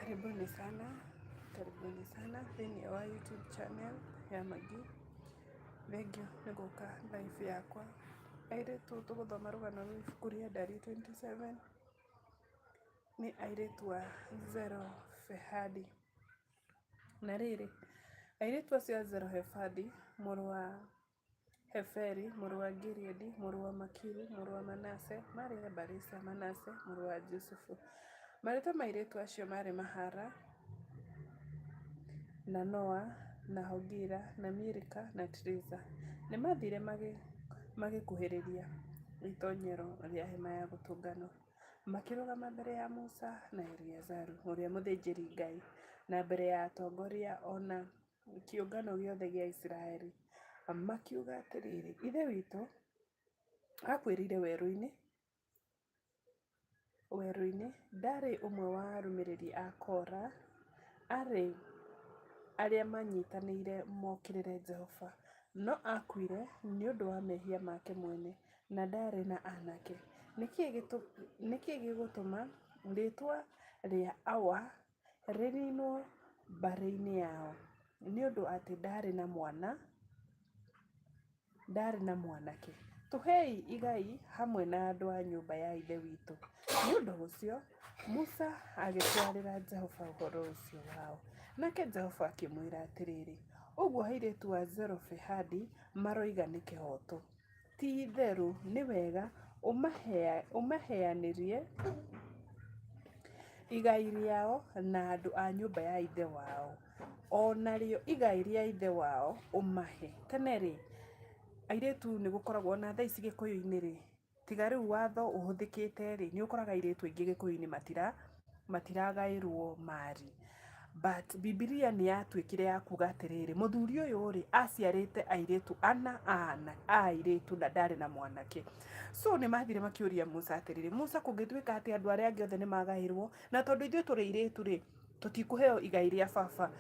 Karibuni sana thĩinĩ wa YouTube channel ya Magi. Thengio nĩ gũka live yakwa. Airĩtu tũgũthoma rũgano rwa ibuku rĩa Ndari 27 nĩ airĩtu a Zelofehadi. Na rĩrĩ, airĩtu acio a Zelofehadi, mũrũ wa Heferi, mũrũ wa Gileadi, mũrũ wa Makiru, mũrũ wa Manase, marĩ mbarĩ cia Manase, mũrũ wa Jusufu. Marĩtwa ma airĩtu acio marĩ Mahala na Noa na Hogila na Milika na Tiriza. Nĩ mathire magĩkuhĩrĩria itoonyero rĩa hema ya gũtũnganwo, makĩrũgama mbere ya Musa na Eleazaru ũrĩa mũthĩnjĩri Ngai, na mbere ya atongoria ona kĩũngano gĩothe gĩa Isiraeli, makiuga atĩrĩrĩ: ithe witũ akuĩrĩire werũ-inĩ, ndarĩ ũmwe wa arũmĩrĩri a Kora arĩa manyitanĩire mokĩrĩre Jehova, no akuire nĩ ũndũ wa mehia make mwene, na ndarĩ na aanake. Nĩkĩĩ gĩgũtũma rĩĩtwa rĩa Awa rĩniinwo mbarĩ-inĩ yao? Nĩ ũndũ atĩ ndarĩ na mwanake. Tũhei igai hamwe na andũ a nyũmba ya ithe witũ. Nĩ ũndũ ũcio Musa agĩtwarĩra Jehova ũhoro ũcio wao. Nake Jehova akĩmwĩra atĩrĩrĩ: ũguo airĩtu a Zelofehadi maroiga nĩ kĩhooto. Ti-itherũ nĩ wega ũmaheanĩrie igai rĩao na andũ a nyũmba ya ithe wao, o narĩo igai rĩa ithe wao ũmahe. Tene-rĩ, airĩtu nĩ gũkoragwo na thaa ici Gĩkũyũ-inĩ-rĩ, tiga rĩu watho ũhũthĩkĩte-rĩ, nĩ ũkoraga airĩtu aingĩ Gĩkũyũ-inĩ matiragaĩrwo mari. But Bibilia nĩ yatuĩkire ya kuga atĩrĩrĩ: mũthuri ũyũ-rĩ aciarĩte airĩtu ana a airĩtu na ndarĩ na mwanake. So nĩ mathire makĩũria Musa atĩrĩrĩ: Musa, kũngĩtuĩka atĩ andũ arĩa angĩ othe nĩ magaĩrwo, na tondũ ithuĩ tũrĩ airĩtu-rĩ, tũtikũheo igai rĩa baba.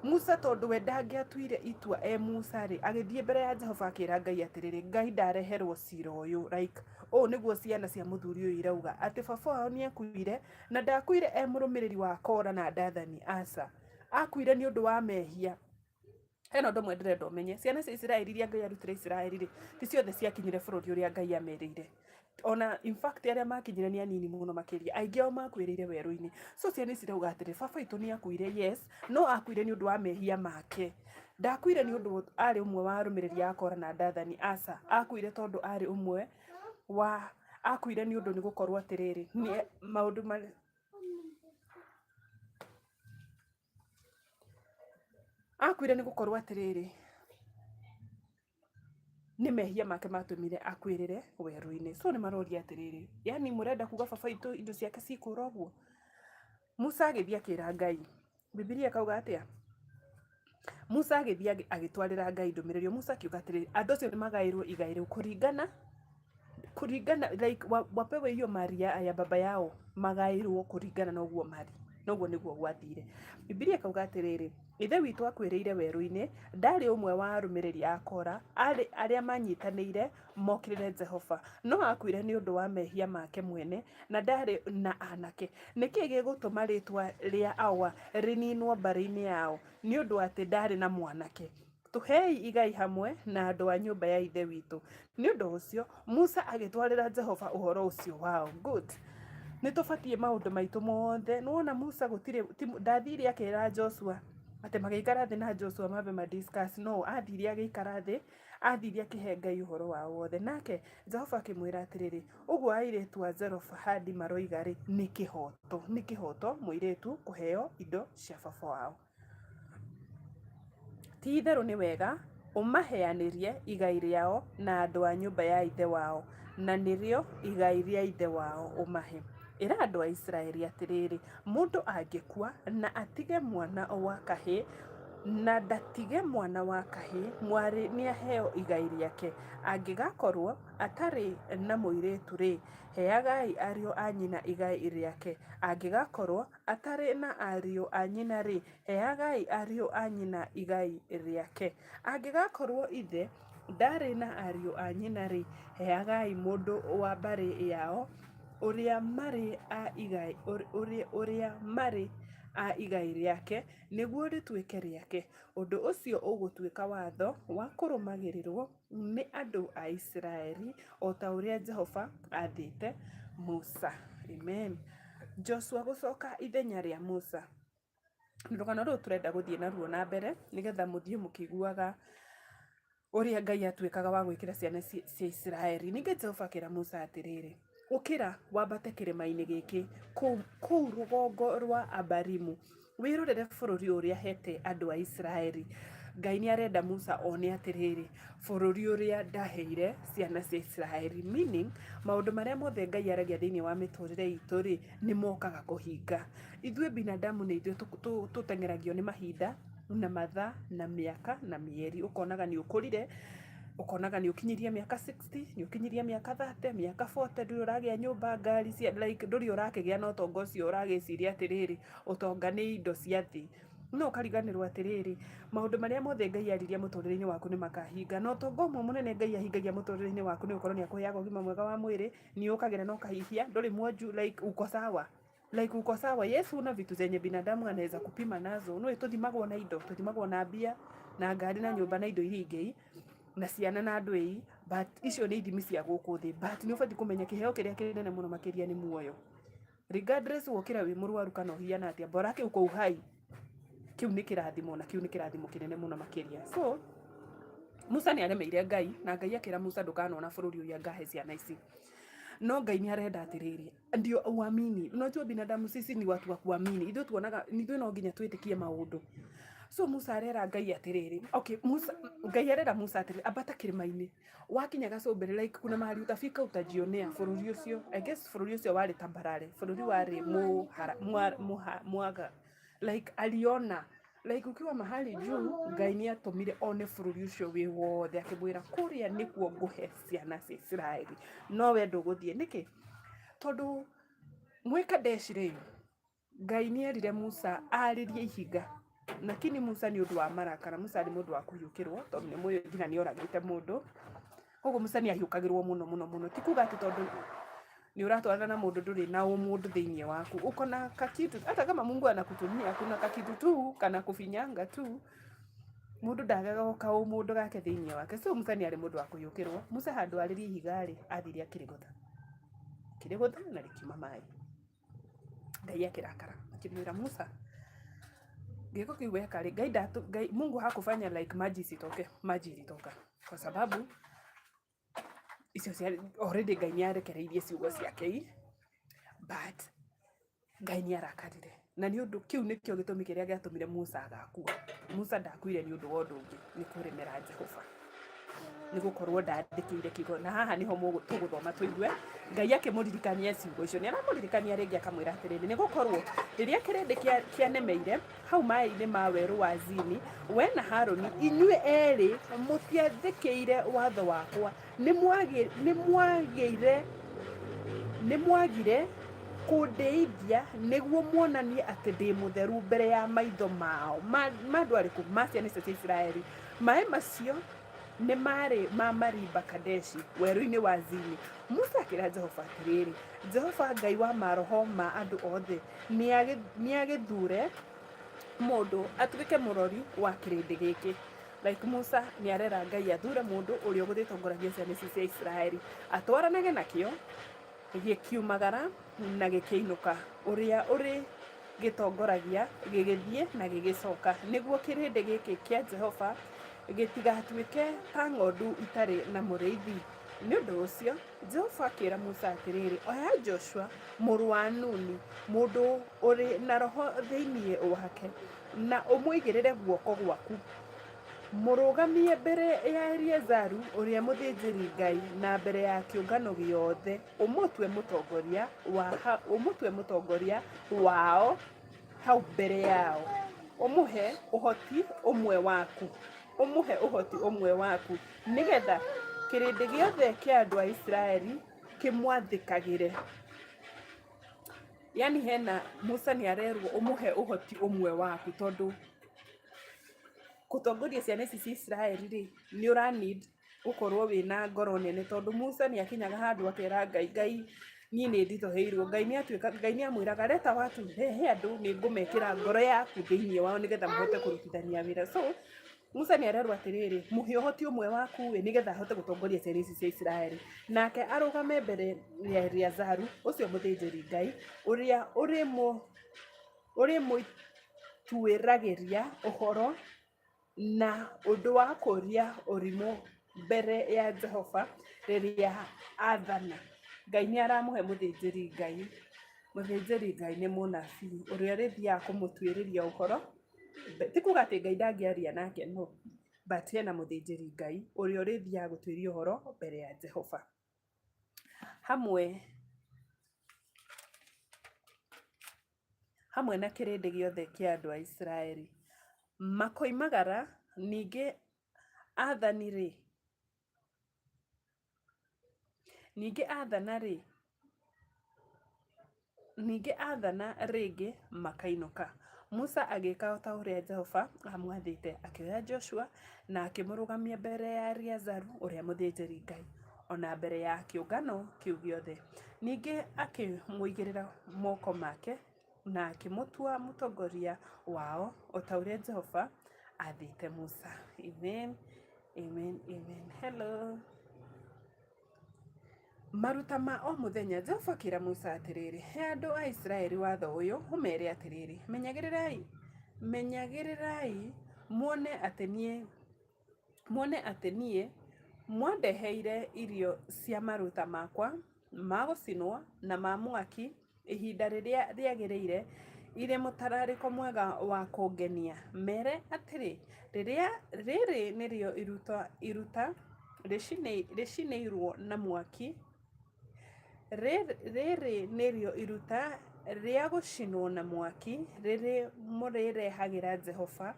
Musa tondũ we ndangĩatuire itua Musa-rĩ, agĩthiĩ mbere ya Jehova akĩra Ngai atĩrĩrĩ: Ngai ndareherwo cira ũyũ. Like, ũũ nĩguo ciana cia mũthuri ũyũ irauga atĩ baba wao nĩ akuire, na ndakuire mũrũmĩrĩri wa Kora na Dathani. Aca, akuire nĩ ũndũ wa mehia. Hena ũndũ ũmwe ndĩrenda ũmenye: ciana cia Isiraeli iria Ngai arutĩre Isiraeli-rĩ, ti ciothe ciakinyire bũrũri ũrĩa Ngai ameriire. Ona in fact arĩa makinyire nĩ anini mũno makĩria, aingĩ ao makuĩrĩire werũ-inĩ. So ciana ici irauga atĩrĩ: baba witũ nĩ akuire, yes, no akuire nĩ ũndũ wa mehia make. Ndakuire nĩ ũndũ arĩ ũmwe wa arũmĩrĩri a Kora na Dathani. Aca, akuire tondũ arĩ ũmwe wa akuire nĩ ũndũ nĩ gũkorwo atĩrĩrĩ, maũndũ akuire nĩ gũkorwo atĩrĩrĩ, nĩ mehia make matũmire akuĩrĩre werũ-inĩ. So nĩ maroria atĩrĩrĩ, yani mũrenda kuga baba witũ indo ciake cikũra ũguo? Musa agĩthiĩ akĩra Ngai. Bibilia kauga atĩa? Musa agĩthiĩ agĩtwarĩra Ngai ndũmĩrĩri. Musa akiuga atĩrĩrĩ: andũ acio nĩ magaĩrwo igai rĩu kũringana like wapewe hiyo mali ya baba yao, magaĩrwo kũringana na ũguo mali. Noguo nĩguo gwathire. Bibilia kauga atĩrĩrĩ: ithe witũ akuĩrĩire werũ-inĩ, ndarĩ ũmwe wa arũmĩrĩri a Kora arĩa manyitanĩire mokĩrĩre Jehova, no akuire nĩ ũndũ wa mehia make mwene, na ndarĩ na aanake. Nĩkĩĩ gĩgũtũma rĩĩtwa rĩa Awa rĩniinwo mbarĩ-inĩ yao? Nĩ ũndũ atĩ ndarĩ na mwanake. Tũhei igai hamwe na andũ a nyũmba ya ithe witũ. Nĩ ũndũ ũcio Musa agĩtwarĩra Jehova ũhoro ũcio wao. Good. Nĩ tũbatiĩ maũndũ maitũ mothe. Nĩwona Musa ndathire akĩra Joshua atĩ magĩikara thĩ na Joshua mambe discuss. No, athire agĩikara thĩ, athire akĩhe Ngai ũhoro wao wothe. Nake Jehova akĩmwĩra atĩrĩrĩ: ũguo airĩtu a Zelofehadi maroiga-rĩ, nĩ kĩhooto mũirĩtu kũheo indo cia baba wao. Ti-itherũ nĩ wega ũmaheanĩrie igai rĩao na andũ a nyũmba ya ithe wao, na nĩrĩo igai rĩa ithe wao ũmahe. Ĩra andũ a Isiraeli atĩrĩrĩ: mũndũ angĩkua na atige mwana wa kahĩĩ, na ndatige mwana wa kahĩĩ, mwarĩ nĩ aheo igai rĩake. Angĩgakorwo atarĩ na mũirĩtu-rĩ, heagai ariũ a nyina igai rĩake. Angĩgakorwo atarĩ na ariũ a nyina-rĩ, heagai ariũ a nyina igai rĩake. Angĩgakorwo ithe ndarĩ na ariũ a nyina-rĩ, heagai mũndũ wa mbarĩ yao ũrĩa marĩ a igai rĩake nĩguo rĩtuĩke rĩake. Ũndũ ũcio ũgũtuĩka watho wa kũrũmagĩrĩrwo nĩ andũ a Isiraeli o ta ũrĩa Jehova athĩte Musa. Amen. Joshua gũcoka ithenya rĩa Musa. Rũgano rũrũ tũrenda gũthiĩ naruo na mbere nĩgetha mũthiĩ mũkĩiguaga ũrĩa Ngai atuĩkaga wa gwĩkĩra ciana cia Isiraeli. Ningĩ Jehova akĩra Musa atĩrĩrĩ, ũkĩra wambate kĩrĩma-inĩ gĩkĩ kũu rũgongo rwa Abarimu, wĩrorere bũrũri ũrĩa hete andũ a Isiraeli. Ngai nĩ arenda Musa one atĩrĩrĩ, bũrũri ũrĩa ndaheire ciana cia Isiraeli. Meaning, maũndũ marĩa mothe Ngai aragia thĩinĩ wa mĩtũrĩre itũ rĩ, nĩ mokaga kũhinga. Ithuĩ binadamu nĩ ithuĩ tũtengeragio nĩ mahinda na mathaa na mĩaka na mĩeri. Ũkonaga nĩ ũkũrire, ũkonaga nĩ ũkinyirie mĩaka 60, nĩ ũkinyirie mĩaka 30, mĩaka 40, ndũrĩ ũragĩa nyũmba, ngari cia like ndũrĩ ũrakĩgĩa na ũtonga ũcio ũragĩciria atĩrĩrĩ, ũtonga nĩ indo cia thĩ. No ũkariganĩrwo atĩrĩrĩ, maũndũ marĩa mothe Ngai aririe mũtũrĩre-inĩ waku nĩ makahinga. Na ũtonga ũmwe mũnene Ngai ahingagia mũtũrĩre-inĩ waku nĩ gũkorwo nĩ akũheaga ũgima mwega wa mwĩrĩ, nĩ ũkagĩra na ũkahihia, ndũrĩ mwonju, like uko sawa. Like uko sawa. Yesu na vitu zenye binadamu anaweza kupima nazo. No tũthimagwo na indo, tũthimagwo na mbia, na ngari na nyũmba na indo iria ingĩ, na ciana na andũ ĩi, but icio nĩ ithimi cia gũkũ thĩ. But nĩ ũbatiĩ kũmenya kĩheo kĩrĩa kĩnene mũno makĩria nĩ muoyo. Regardless wokĩra wĩ mũrwaru kana ũhiana atĩa, bora kĩu kũu hai, kiu nĩ kĩrathimo na kiu nĩ kĩrathimo kĩnene mũno makĩria. So Musa nĩ aremeire Ngai na Ngai akĩra Musa ndũkanona bũrũri ũrĩa ngahe ciana ici. No Ngai nĩ arenda atĩrĩrĩ, ndio uamini. Unajua binadamu sisi ni watu wa kuamini. Ithuĩ tuonaga, ithuĩ no nginya twĩtĩkie maũndũ. So Musa arera Ngai atĩrĩrĩ, okay, Ngai arera Musa atĩrĩrĩ, ambata kĩrĩma-inĩ. Wakinya gacombere, like kuna mahali utafika utajionea bũrũri ũcio. I guess bũrũri ũcio warĩ tambarare, bũrũri warĩ mwaga. Like aliona, like ukiwa mahali juu, Ngai nĩ atũmire one bũrũri ũcio wĩ wothe, akĩmwĩra kũrĩa nĩkuo ngũhe ciana cia Isiraeli. No we ndũgũthiĩ nĩkĩ? Tondũ mwĩ Kadeshi rĩ, Ngai nĩ erire Musa arĩrie ihiga. Lakini Musa nĩ ũndũ wa marakara, Musa nĩ mũndũ wa kũhiũkĩrwo, tondũ nĩ mũĩ nginya nĩ oragĩte mũndũ. Koguo Musa nĩ ahiũkagĩrwo mũno. Ti kuga atĩ tondũ nĩ ũratwarana na mũndũ ndũrĩ na ũmũndũ thĩinĩ waku. Uko na kakitu, hata kama Mungu anakutumia, kuna kakitu tu kana kufinyanga tu, mũndũ ndagaga gũka ũmũndũ gake thĩinĩ wake. So Musa nĩ arĩ mũndũ wa kũhiũkĩrwo. Musa handũ arĩrie ihiga rĩ, athire akĩrĩgũtha na rĩkiuma maĩ. Ngai akĩrakara akĩmwĩra Musa, gĩko kĩu weka rĩ, Ngai Mungu hakufanya like maji isitoke, maji ilitoka kwa sababu icio already Ngai nĩ arekereirie ciugo ciake, but Ngai nĩ arakarire. Na nĩ ũndũ kĩu nĩkĩo gĩtũmi kĩrĩa gĩatũmire Musa agakua. Musa ndakuire nĩ ũndũ wa ũndũ ũngĩ, nĩ kũremera Jehova, nĩ gũkorwo ndathĩkĩire kiugo. Na haha niho tũgũthoma tũigue Ngai akĩmũririkania ciugo icio. Nĩ aramũririkania rĩngĩ akamwĩra atĩrĩrĩ, nĩ gũkorwo rĩrĩa kĩrĩndĩ kĩanemeire hau maĩ-inĩ ma werũ wa Zini, we na Harũni inyuĩ erĩ mũtiathĩkĩire watho wakwa, nĩ mwagire kũndĩithia nĩguo muonanie atĩ ndĩ mũtheru mbere ya maitho mao. Mandũ arĩkũ? Ma ciana icio cia Isiraeli. Maĩ macio nĩ marĩ ma Mariba Kadeshi, werũ-inĩ wa Zini. Musa akĩra Jehova atĩrĩrĩ, Jehova Ngai wa maroho ma andũ othe nĩ agĩthure mũndũ atuĩke mũrori wa kĩrĩndĩ gĩkĩ. Like Musa nĩ arera Ngai athure mũndũ ũrĩa ũgũgĩtongoragia ciana ici cia Isiraeli, atwaranage nakĩo, gĩkiumagara na gĩkĩinũka, ũrĩa ũrĩ gĩtongoragia gĩgĩthiĩ na gĩgĩcoka, nĩguo kĩrĩndĩ gĩkĩ kĩa Jehova gĩtigatuĩke ta ng'ondu itarĩ na mũrĩithi. Nĩ ũndũ ũcio Jehova akĩra Musa atĩrĩrĩ, oya Joshua mũrũ wa Nuni, mũndũ ũrĩ na roho thĩinĩ wake, na ũmũigĩrĩre guoko gwaku, mũrũgamie mbere ya Eliezaru ũrĩa mũthĩnjĩri Ngai na mbere ya kĩũngano gĩothe, ũmũtue mũtongoria wao hau mbere yao, ũmũhe ũhoti ũmwe waku, nĩgetha kĩrĩndĩ gĩothe kĩa andũ a Isiraeli kĩmwathĩkagĩre. Yani hena Musa nĩ arerwo ũmũhe ũhoti ũmwe waku, tondũ gũtongoria ciana ici cia Isiraeli rĩ, nĩ need gũkorwo wĩna ngoro nene, tondũ Musa nĩ akinyaga handũ akera Ngai, niĩ nĩ nditoheirwo. Ngai nĩ amwĩraga leta watu he andũ nĩ ngũmekĩra ngoro yaku thĩinĩ wao nĩgetha mũhote kũrutithania wĩra. So Musa nĩ arerwo atĩrĩrĩ, mũhe ũhoti ũmwe waku nĩgetha ahote gũtongoria ciana ici cia Isiraeli. Nake arũgame mbere ya Eleazaru ũcio mũthĩnjĩri Ngai ũrĩa ũrĩmũtuĩragĩria ũhoro na ũndũ wa kũria ũrimũ mbere ya Jehova rĩrĩa athana. Ngai nĩ aramũhe mũthĩnjĩri Ngai. Mũthĩnjĩri Ngai nĩ mũnabii ũrĩa ũrĩthiaga kũmũtuĩrĩria ũhoro. Ti kuga atĩ Ngai ndangĩaria nake no, but hena mũthĩnjĩri Ngai ũrĩa ũrĩthiaga gũtuĩria ũhoro mbere ya Jehova. Hamwe na kĩrĩndĩ gĩothe kĩa andũ a Isiraeli makoimagara. Ningĩ athana rĩngĩ makainũka. Musa agĩka o ta ũrĩa Jehova amwathĩte, akĩoya Joshua na akĩmũrũgamia mbere ya Eleazaru ũrĩa mũthĩnjĩri Ngai ona mbere ya kĩũngano kĩu gĩothe. Ningĩ akĩmũigĩrĩra moko make na akĩmũtua mũtongoria wao o ta ũrĩa Jehova athĩte Musa. Amen, amen, amen. Hello. Maruta ma o mũthenya. Jehova akĩra Musa atĩrĩrĩ, he andũ a Isiraeli watho ũyũ ũmere atĩrĩrĩ, menyagĩrĩrai muone atĩ niĩ mwandeheire irio cia maruta makwa ma gũcinwo na ma mwaki ihinda rĩrĩa rĩagĩrĩire irĩ mũtararĩko mwega wa kũngenia. Mere atĩrĩ, rĩrĩ nĩrĩo iruta rĩcinĩirwo na mwaki. Rĩrĩ nĩrĩo iruta rĩa gũcinwo na mwaki rĩrĩ mũrĩrehagĩra Jehova.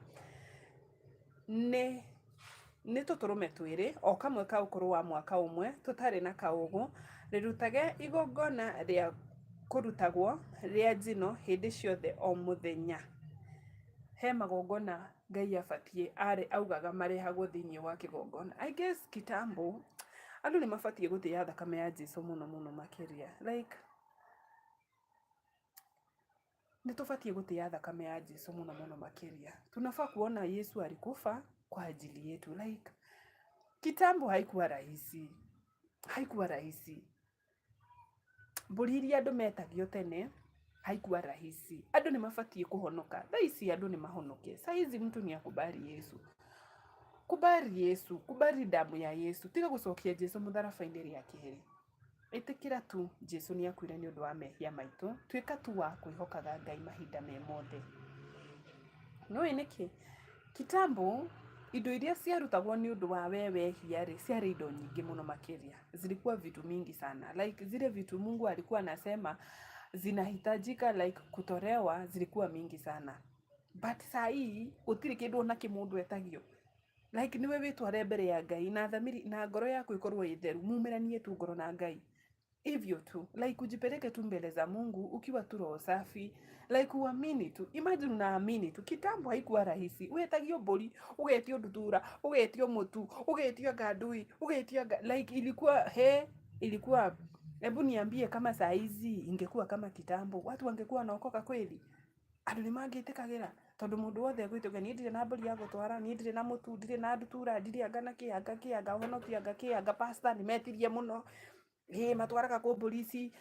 Nĩ tũtũrũme twĩrĩ o kamwe ka ũkũrũ wa mwaka ũmwe tũtarĩ na kaũgũ. Rĩrutage igongona rĩa kũrutagwo rĩa njino hĩndĩ ciothe o mũthenya. He magongona Ngai abatiĩ augaga marehagwo thĩinĩ wa kĩgongona. I guess kitambo andũ nĩ mabatiĩ gũtĩa thakame ya Jesũ mũno mũno makĩria. Like nĩ tũbatiĩ gũtĩa thakame ya Jesũ mũno mũno makĩria. Tunafaa kuona Yesu alikufa kwa ajili yetu. Like kitambo haikuwa rahisi. Mbũri iria andũ metagio tene haikuwa rahisi. Andũ nĩ mabatiĩ kũhonoka. Thaa ici andũ nĩ mahonoke. Saa hizi mtu ni akubali Yesu. Kubali damu ya Yesu. Tiga gũcokia Jesũ mũtharaba-inĩ rĩa kerĩ. Ĩtĩkĩra tu Jesũ nĩ akuire nĩ ũndũ wa mehia maitũ. Tuĩka tu wa kwĩhokaga Ngai mahinda me mothe. No nĩkĩ? Kitambo indo iria ciarutagwo nĩ ũndũ wa wehia ciarĩ indo nyingĩ mũno makĩria. Zilikuwa vitu mingi sana. Like zile vitu Mungu alikuwa anasema zinahitajika like kutolewa zilikuwa mingi sana. But saa hii gũtirĩ kĩndũ ona kĩmũndũ etagio. Like niwe wĩtware mbere ya Ngai na thamiri na ngoro yaku ikorwo itheru. Muumĩranie tu ngoro na Ngai. Hivyo tu. Like ujipeleke tu mbele za Mungu ukiwa tu roho safi. Like uamini tu. Imagine unaamini tu. Kitambo haikuwa rahisi. Ugetagio mbũri, ugetio ndutura, ugetio mũtu, ugetio ngandui, like ilikuwa hebu niambie kama saa hizi ingekuwa kama kitambo. Watu wangekuwa wanaokoka kweli? Andũ nĩ mangĩtĩkagĩra tondũ mũndũ wothe agwĩtĩkia niĩ ndirĩ na mbũri ya gũtwara, niĩ ndirĩ na mũtu, ndirĩ na ndutura, ndirĩ anga na kĩanga honokia anga kĩanga. Pastor nĩ metirie mũno. Matwaraga kũ mbũri ici?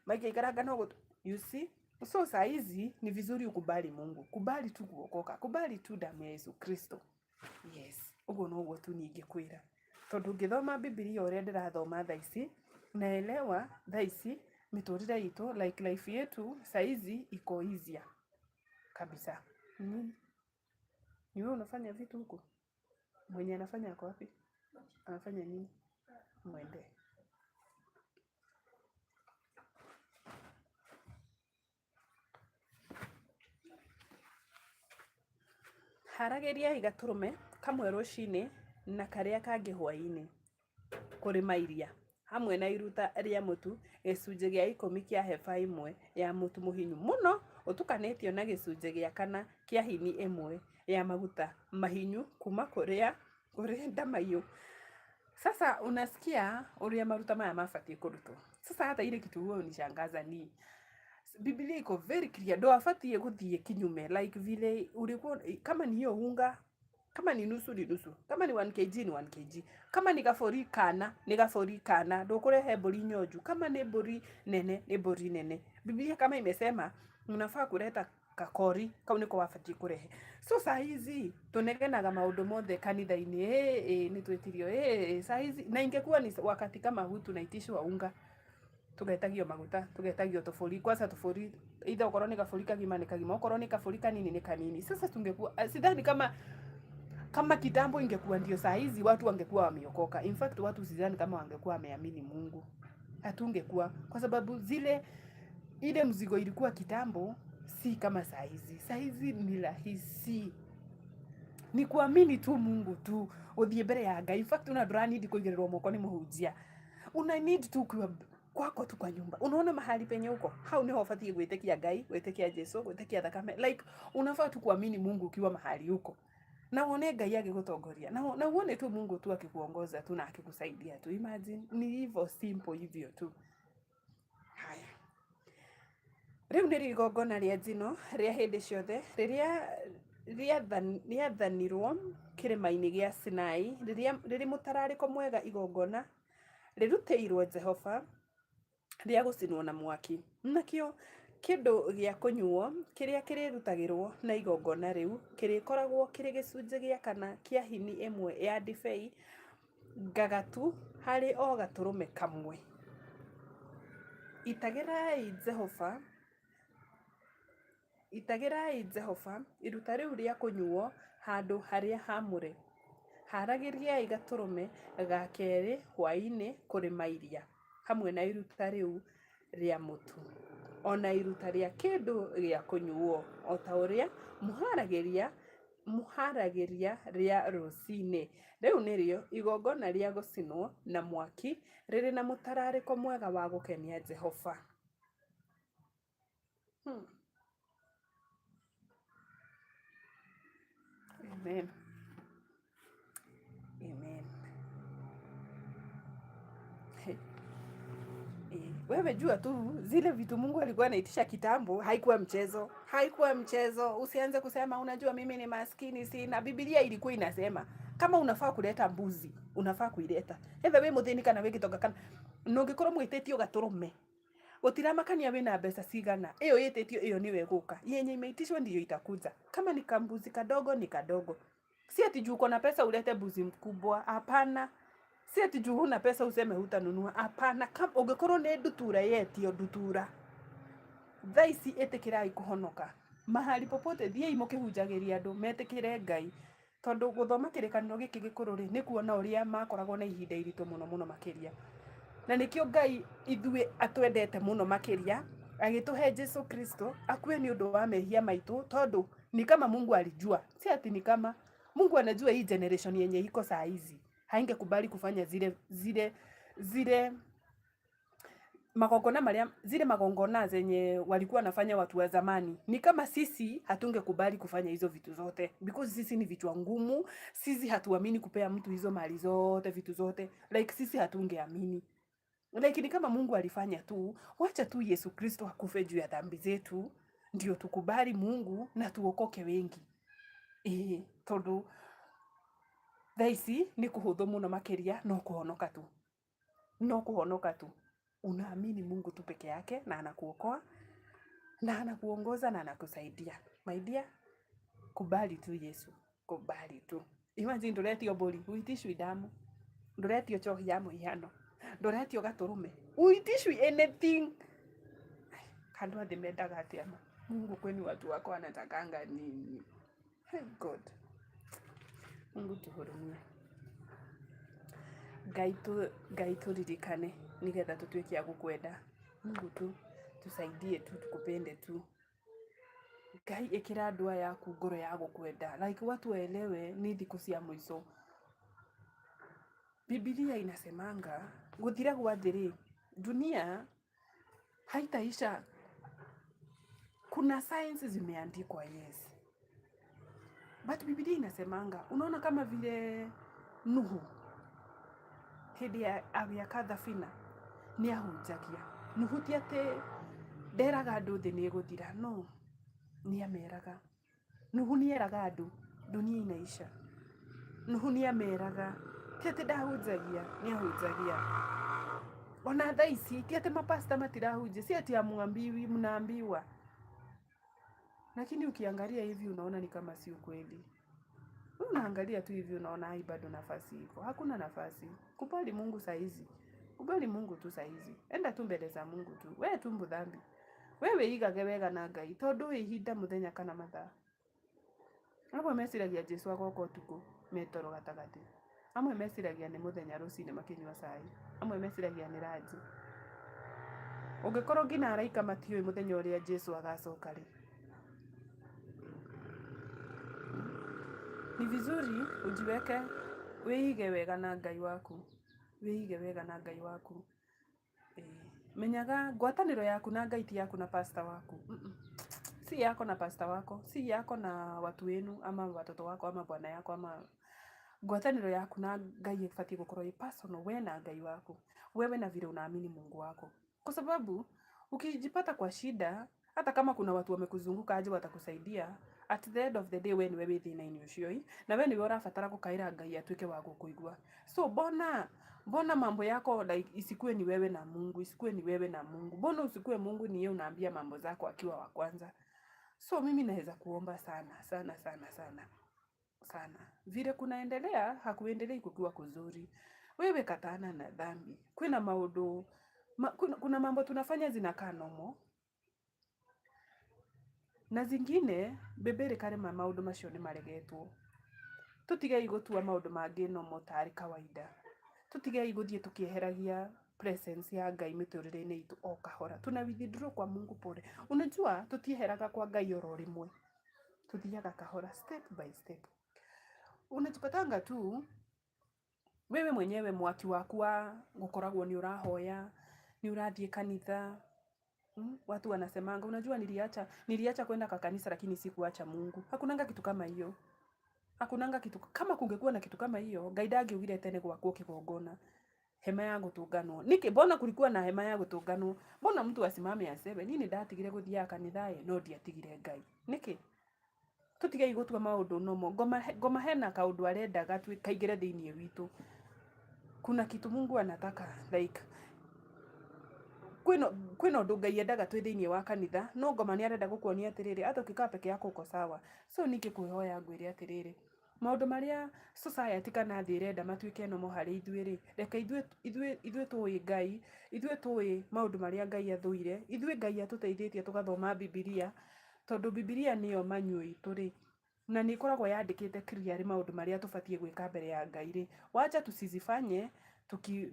Maikaikaranga no gũtũ. You see? So saa hizi ni vizuri ukubali Mungu. Kubali tu kuokoka. Kubali tu damu ya Yesu Kristo. Yes. Ũguo noguo tu ningĩkwĩra. Tondũ ngĩthoma Biblia ũrĩa ndĩrathoma thaa ici, naelewa thaa ici mĩtũrĩre itũ like life yetu saa hizi iko easier kabisa. Ni wewe unafanya vitu huko? Mwenye anafanya ako wapi? Anafanya nini? Mwende. Haragĩriai gatũrũme kamwe rũcinĩ na karĩa kangĩ hwaĩ-inĩ kũrĩ iria hamwe na iruta rĩa mũtu gĩcunjĩ gĩa 10 kĩa heba ĩmwe ya mũtu mũhinyu mũno ũtukanĩtio na gĩcunjĩ gĩa 4 kĩa hini ĩmwe ya maguta mahinyu kuma kũrĩ ndamaiyũ. Sasa unasikia ũrĩa maruta maya mabatiĩ kũrutwo. Sasa hata ile kitu huwa unishangaza ni Biblia iko very clear, ndo afatie guthie kinyume, like vile ulikuwa kama ni hiyo unga, kama ni nusu ni nusu, kama ni 1 kg ni 1 kg, kama ni gabori kana ni gabori kana, ndo kurehe mburi nyoju, kama ni mburi nene ni mburi nene. Biblia kama imesema unafaa kuleta kakori kau niko wafatie kurehe. So saa hizi tunegenaga maundu mothe kanitha-ini ni twetirio saa hizi, na ingekuwa ni wakati kama huu tunaitishwa unga, tugetagio maguta, tugetagio tofuri, kwanza tofuri either ukorwo ni gaburi kagima ni kagima, ukorwo ni gaburi kanini ni kanini. Sasa tungekuwa sidhani kama kitambo ingekuwa ndio saa hizi watu wangekuwa wameokoka. In fact watu sidhani kama wangekuwa wameamini Mungu. Hatungekuwa, kwa sababu ile mzigo ilikuwa kitambo si kama saa hizi. Saa hizi ni rahisi. Ni kuamini tu Mungu tu, uthie mbere ya Ngai. In fact una need kuigirwa moko ni muhunjia. Una need tu kwako tu kwa nyumba. Unaona mahali penye huko, hau niho ufatie gwitikia Ngai, gwitikia Jesu, gwitikia thakame. Like unafaa tu kuamini Mungu ukiwa mahali huko. Na uone Ngai agigutongoria. Na uone tu Mungu tu akikuongoza tu na akikusaidia tu. Imagine ni hivyo simple hivyo tu. Haya. Riu ni igongona ria njino ria hindi ciothe riria riathanirwo kirima-ini gia Sinai, riri mutarariko mwega igongona rirutiirwo Jehova ria gucinwo na mwaki. Nakio kindu gia kunyuo kiria kirirutagirwo na igongona riu kirikoragwo kiri gicunje gia kana kia hini imwe ya ndibei ngagatu hari o gaturume kamwe. Itagirai Jehova iruta riu ria kunyuo handu haria hamure. Haragiriai gaturume ga keri hwaini kuri mairia hamwe na iruta riu ria mutu, ona iruta ria kindu gia kunyuo o ta uria muharagiria ria rucini. Riu nirio igongona ria gucinwo na mwaki riri na mutarariko mwega wa gukenia Jehova. Amen. Amen. Wewe jua tu zile vitu Mungu alikuwa anaitisha kitambo haikuwa mchezo. Haikuwa mchezo. Usianze kusema unajua mimi ni maskini sina. Biblia ilikuwa inasema kama unafaa kuleta mbuzi, unafaa kuileta. Hetha we muthini kana we gitonga kana no ngikorwo mwitetio gaturume. Gutiramakania wina mbeca cigana. Iyo yitetio iyo niwe guka. Yenye imeitishwa ndiyo itakuja. Kama ni kambuzi kadogo ni kadogo. Si ati juu uko na pesa ulete mbuzi mkubwa, hapana. Si ati juu huna pesa useme hutanunua, hapana. Kama ungekorwo ni ndutura yetio ndutura, thaici itikirai kuhonoka. Mahali popote thiei mukihunjagiria andu metikire Ngai, tondu guthoma kirikaniro giki gikuru ri ni kuona uria makoragwo na ihinda iritu muno makiria. Na nikio Ngai ithue atwendete muno makiria agituhe Jesu Kristo akue ni undu wa mehia maitu, tondu ni kama Mungu alijua. Si ati ni kama Mungu anajua hii generation yenye iko saa hizi haingekubali kufanya zile magongona zenye walikuwa wanafanya watu wa zamani. Ni kama sisi hatungekubali kufanya hizo vitu zote, because sisi ni vitu ngumu. Sisi hatuamini kupea mtu hizo mali zote, vitu zote, like sisi hatungeamini. Like ni kama Mungu alifanya tu, wacha tu Yesu Kristo akufe juu ya dhambi zetu ndio tukubali Mungu na tuokoke wengi. Tondu thaici ni kuhuthu muno makiria, no kuhonoka tu. Unaamini Mungu tu peke yake na anakuokoa na anakuongoza na anakusaidia. My dear, kubali tu Yesu, kubali tu. Imagine nduretio mburi uitishwi damu, nduretio chohi ya muhiano, nduretio gaturume, uitishwi anything. Kandu athi mendaga atia Mungu, kwani watu wako anatakanga nini? Hey God, Mungu tuhurumie. Ngai turirikane nigetha tutuike ya gukwenda. Mungu tu tusaidie tu, tukupende tu. Ngai ikira ndua yaku ngoro ya gukwenda, like watu waelewe ni thiku cia mwisho. Biblia inasemanga guthira gwa thiri dunia haitaisha. Kuna science zimeandikwa, yes, but Biblia inasemanga, unaona kama vile Nuhu hidi ya agiaka thafina, nĩ ahunjagia. Nuhuti atĩ nderaga andũ thĩ nĩ ĩgũthira, no, nĩ ameraga. Nuhu nĩ eraga andũ dunia inaisha. Nuhu nĩ ameraga, ti atĩ ndahunjagia, nĩ ahunjagia. Ona thaa ici ti atĩ mapasta matirahunjia, si ati hamwambiwi, mnaambiwa. Lakini ukiangalia hivi unaona ni kama si ukweli. Unaangalia tu hivi unaona hai bado nafasi iko. Hakuna nafasi. Kubali Mungu saizi. Kubali Mungu tu saizi. Enda tu mbele za Mungu tu. Wewe tu mudhambi. Wewe igage wega na Ngai tondu ihinda muthenya kana mathaa. Amwe meciragia Jesu agoka utuku metoro gatagati. Amwe meciragia ni muthenya rucine makinywa cai. Amwe meciragia ni ranji. Ungikorwo ngina araika matioi muthenya uria Jesu agacoka ri. Ni vizuri ujiweke weige wega na Ngai waku. Weige wega na Ngai waku. Menyaga ngwataniro yaku na Ngai ti yaku na pastor waku. Si yako na pastor wako, si yako na watu wenu ama watoto wako ama bwana yako ama ngwataniro yaku na Ngai ifatie gukorwo i personal wewe na Ngai wako. Wewe na vile unaamini Mungu wako. Kwa sababu ukijipata kwa shida, hata kama kuna watu wamekuzunguka aje watakusaidia, at the end of the day wewe ni wewe thina-ini ucio na wewe ni wewe urabatara gukaira Ngai atuike wa gukuigua. So bona mambo yako like isikue ni wewe na Mungu, isikue ni wewe na Mungu. Bona usikue Mungu ni yeye unaambia mambo zako akiwa wa kwanza. So mimi naweza kuomba sana sana sana sana sana. Vile kunaendelea hakuendelei kukiwa kuzuri. Wewe katana na dhambi. Kuna maundu kuna mambo tunafanya zinakaa nomo. Na zingine bebere kare maundu macio ni maregetwo. Tutigei gutua maundu mangi nomo tari kawaida. Tutigei guthie tukieheragia presence ya Ngai miturire-ini itu o kahora. Tuna withdraw kwa Mungu pole. Unajua tutieheraga kwa Ngai oro rimwe. Tuthiaga kahora step by step. Unajipatanga tu wewe mwenyewe mwaki waku wa gukoragwo ni urahoya, ni urathie kanitha. Watu wanasemanga unajua niliacha kwenda kwa kanisa lakini sikuacha Mungu. Hakunanga kitu kama hiyo. Hakunanga kitu kama kungekuwa na kitu kama hiyo, Ngai ndangĩugire tene gwakwo kigongona. Hema ya gutunganwo. Niki mbona kulikuwa na hema ya gutunganwo? Mbona mtu asimame aseme nini ndatigire guthia kanitha no ndiatigire Ngai? Niki tutigei gutua maundu nomo ngoma hena kaundu arendaga kaingire thiini witu. Kuna kitu Mungu anataka like kwino undu Ngai endaga twi thiini wa kanitha no ngoma ni arenda gukuonia atiriri hata ukikaa peke yako uko sawa. So niki kuihoya ngwire atiriri maundu maria society kana thĩ irenda matuike nomo hari ithuĩ ri reka ithuĩ tuĩ Ngai, ithuĩ tuĩ maundu maria Ngai athuire, ithuĩ Ngai atuteithĩtie tugathoma Biblia tondu Biblia niyo manyu itu ri na ni ikoragwo yandikite clearly maundu maria tubatie gwika mbere ya Ngai ri wacha tusizifanye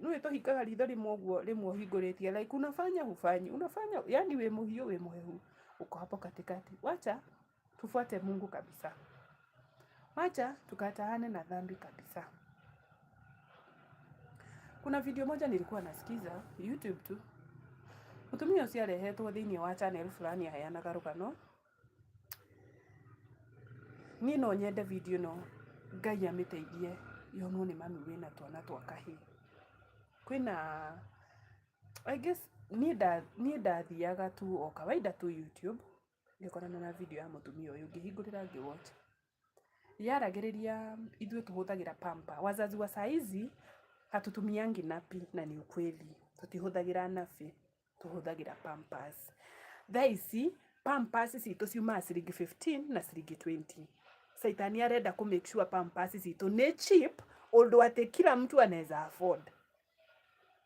nui tuhikaga ritho rimwe hinguritie like unafanya yani we muhiu we muhehu uko hapo katikati. Wacha tufuate Mungu kabisa. Wacha tukataane na dhambi kabisa. Kuna video moja nilikuwa nasikiza YouTube tu. Mutumia ucio arehetwo thiini wa channel fulani ya Hayana Rugano. Ni no nyende video no Ngai amiteithie yonwo ni mami wina twana twa kahi. Kwina I guess ni ndathiaga tu o kawaida tu YouTube ngikorana na video ya mutumia uyu ngihingurira ngiwatch. Yaragiriria ithuĩ tuhuthagira pampa. Wazazi wa saizi hatutumiangi napi na ni ukweli. Tutihuthagira napi, tuhuthagira pampers. Thaisi pampers citu ciuma ciringi 15 na ciringi 20. Saitani arenda ku make sure pampers citu ni cheap undu ati kila mtu anaweza afford.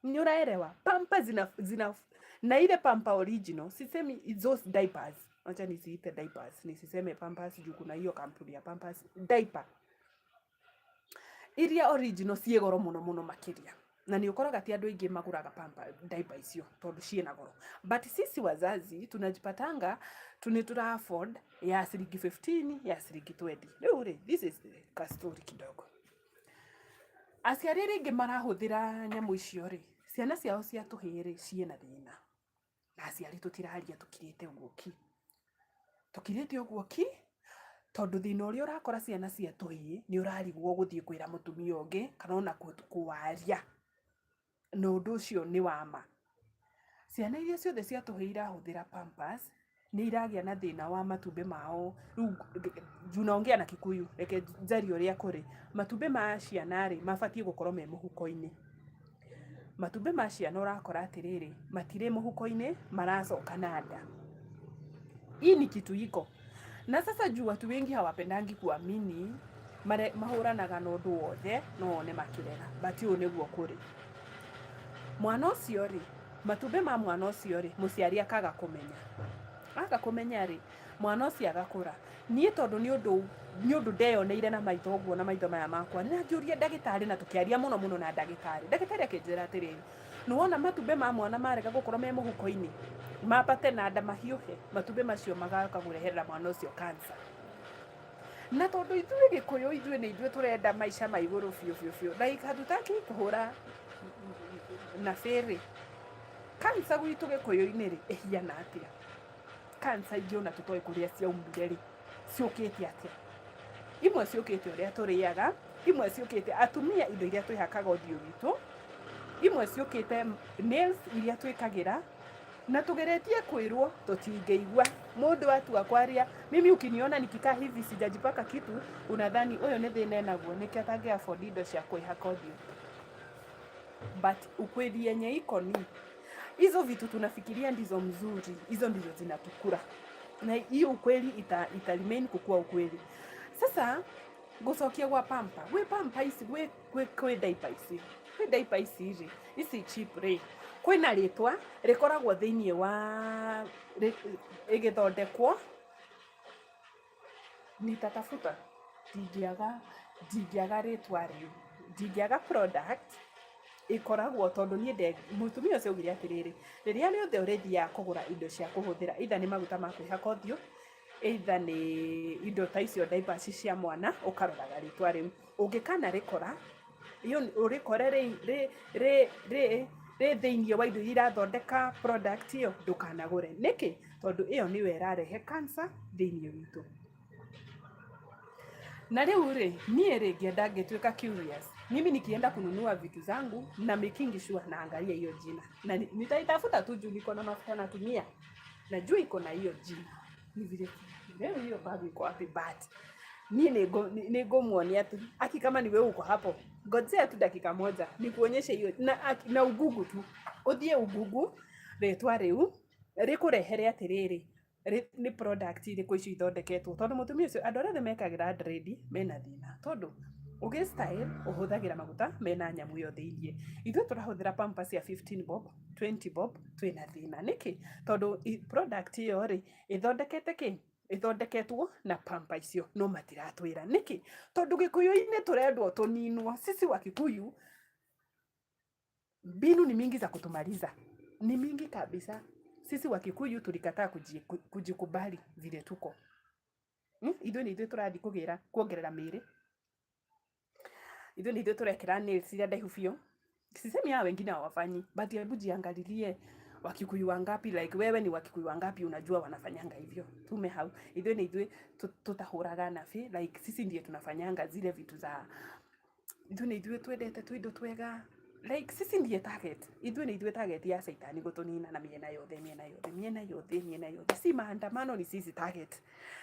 Ni uraelewa? Pampers zina na ile pampa original sisemi those diapers. Acha nisiite diapers, nisiseme pampers juu kuna hiyo kampuni ya pampers diaper. Iria original cie goro muno makiria. Na ni ukoraga ti andu aingi maguraga pamper diaper icio tondu ciena goro. But sisi wazazi tunajipatanga tunitura afford ya shilingi 15 ya shilingi 20. Leo this is the story kidogo. Aciari ringi marahuthira nyamu icio ri ciana ciao cia tuhiri ciena thina. Na aciari tutiraharia tukirite uguki. Tukirite uguki tondu thina uria urakora ciana cia tuhi ni urarigwo guthie kwira mutumia ungi kana ona kuwaria no undu ucio ni wama ciana iria ciothe ciatũheira hũthĩra pampers nĩ iragĩa na thĩna wa matumbĩ mao. Rĩu junaongea na Kikuyu, reke njarie ũrĩa kũrĩ. Matumbĩ ma ciana rĩ mabatiĩ gũkorwo me mũhuko-inĩ. Matumbĩ ma ciana ũrakora atĩrĩrĩ matirĩ mũhuko-inĩ, maracoka na nda. Hii ni kitu iko. Na sasa juu watu wengi hawapendangi kuamini, mahũranaga na ũndũ wothe no one makĩrera. But ũũ nĩguo kũrĩ. Mwana ũcio rĩ, matumbĩ ma mwana ũcio rĩ, mũciari akaga kũmenya rĩ, mwana ũcio agakũra. Niĩ tondũ nĩ ũndũ ndeyoneire na maitho ũguo na maitho maya makwa, nĩ ngĩũria ndagĩtarĩ na tũkĩaria mũno na ndagĩtarĩ. Ndagĩtarĩ akĩnjĩra atĩrĩrĩ, nĩ wona matumbĩ ma mwana marega gũkorwo me mũhuko-inĩ, mambate na nda mahiũhe, matumbĩ macio magaga kũreherera mwana ũcio cancer. Na tondũ ithuĩ Gĩkũyũ nĩ ithuĩ tũrenda maica ma igũrũ biũ. Like hatutaki kũhũra na feri. Cancer gwitũ Gĩkũyũ-inĩ rĩ ĩhiana atĩa? Cancer ingĩona tũtoĩ kũrĩa ciaumire rĩ, ciũkĩte atĩa? Imwe ciũkĩte ũrĩa tũrĩaga, imwe ciũkĩte atumia indo iria twĩhakaga ũthiũ witũ, imwe ciũkĩte nails iria twĩkagĩra, na tũgeretie kwĩrwo tũtingĩigua. Mũndũ atua kwaria, mimi ukiniona nikikaa hivi sijajipaka kitu, unadhani huyo nĩ thĩna enaguo nĩkĩ atangi afford indo cia kwĩhaka ũthiũ. But ukweli yenye iko ni hizo vitu tunafikiria ndizo mzuri, hizo ndizo zinatukura. Na hiyo ukweli ita remain kukua ukweli. Sasa gucokia gwa pampa, we pampa ici we diaper ici. We diaper ici rĩ, ici cheap rĩ. Kwĩna rĩtwa rĩkoragwo thĩinĩ wa ĩgĩthondekwo, nitatafuta ndingĩaga rĩtwa rĩu, ndingĩaga product ikoragwo tondũ niĩ mũtumia ũcio augire atĩrĩrĩ, rĩrĩa rĩothe ũrĩthiaga kũgũra indo cia kũhũthĩra, either nĩ maguta ma kwĩhaka ũthiũ, either nĩ indo ta icio diapers cia mwana, ũkaroraga rĩtwa rĩu. Ũngĩkana rĩkora, ũrĩkore rĩ thĩinĩ wa indo iria irathondeka product ĩyo, ndũkanagũre. Nĩkĩ? Tondũ ĩyo nĩyo ĩrarehe cancer thĩinĩ witũ. Na leo niye ngĩenda ngĩtuĩka curious. Mimi nikienda kununua vitu zangu na making sure naangalia hiyo jina. Na nitaitafuta tu juu niko na mafuta natumia. Najua iko na hiyo jina. Ni vile leo hiyo bado iko wapi but ningomwonia tu. Aki kama ni wewe uko hapo, ngojea tu dakika moja nikuonyeshe hiyo na ugugu tu. Uthie ugugu rĩtwa rĩu rĩkũrehere atĩrĩrĩ ni product irĩkũ icio ithondeketwo, tondũ mũtumia ũcio andũ arĩa mekagĩra dread mena thĩna, tondũ ũgĩ style ũhũthagĩra maguta mena nyamũ ĩyo thĩinĩ. Ithuĩ tũrahũthĩra pampers ya 15 bob 20 bob, twĩna thĩna. Nĩkĩ? Tondũ product ĩyo rĩ ithondeketwo na pampa icio no matiratwĩra. Nĩkĩ? Tondũ Gĩkũyũ-inĩ tũrendwo tũninwo. Sisi wa Kikuyu mbinu ni mingi za kutumaliza, ni mingi kabisa. Sisi wa Kikuyu tulikataa kujikubali vile tuko. Ithuĩ nĩ ithuĩ tũrathi kuongerera mĩĩrĩ. Ithuĩ nĩ ithuĩ tũrekĩra nails iria ndaihu biũ. Sisemi hao wengine hawafanyi, but hebu jiangalilie Wakikuyu wangapi, like wewe ni Wakikuyu wangapi unajua wanafanyanga hivyo. Tume hau. Ithuĩ nĩ ithuĩ tutahũraga na fi, like sisi ndiye tunafanyanga zile vitu za. Ithuĩ nĩ ithuĩ twendete tu indo twega. Like sisi ndiye target. Ithuĩ nĩ ithuĩ target ya Saitani gũtũnina na miena yothe. Si maandamano, ni sisi target.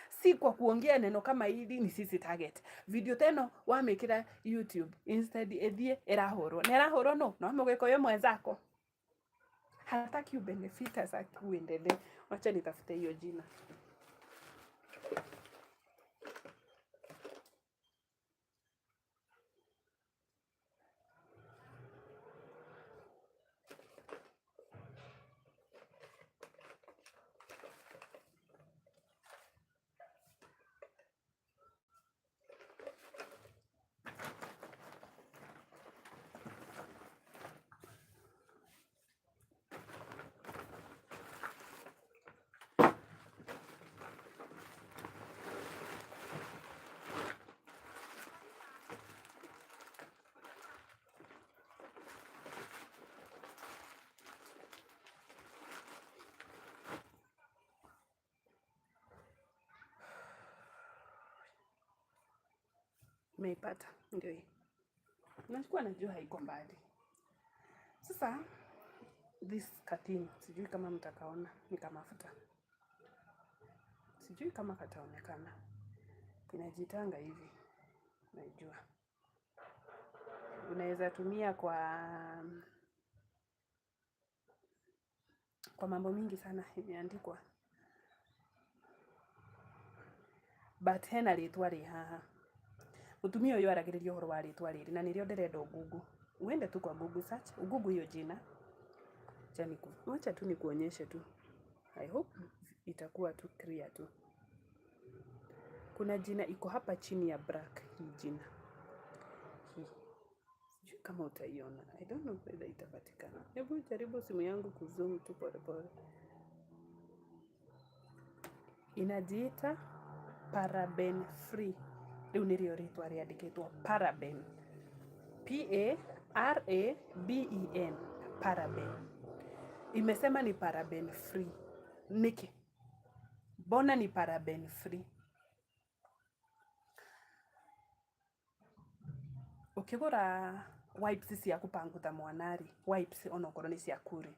Si kwa kuongea neno kama hili, ni sisi target. Video teno wamekira YouTube instead ethie erahorwo. Nerahorwo no Mũgĩkũyũ mwenzako hataki ubenefit za kuendelea. Wacha nitafute hiyo jina. Meipata ndio hii. Nachukua najua haiko mbali. Sasa this katin, sijui kama mtakaona, ni kama mafuta. Sijui kama kataonekana. Kinajitanga hivi. Najua. Unaweza tumia kwa mambo mingi sana imeandikwa. But hena ritwa ri haha. Mutumia uyu aragiriria uhoro wa ritwa riri na nirio ndirenda Google. Uende tu kwa Google search, Google hiyo jina. Wacha tu nikuonyeshe tu. I hope itakuwa tu clear tu. Kuna jina iko hapa chini ya black, hii jina. Sijui kama utaiona. I don't know whether itapatikana. Hebu jaribu simu yangu kuzoom tu pole pole. Inajiita paraben free. Riu nirio ritwa riandikitwo paraben. P-A-R-A-B-E-N. Paraben. Imesema ni paraben free. Niki. Bona ni paraben free. Ukigura wipes cia kupangutha mwanari, wipes onokorwo ni cia kuri,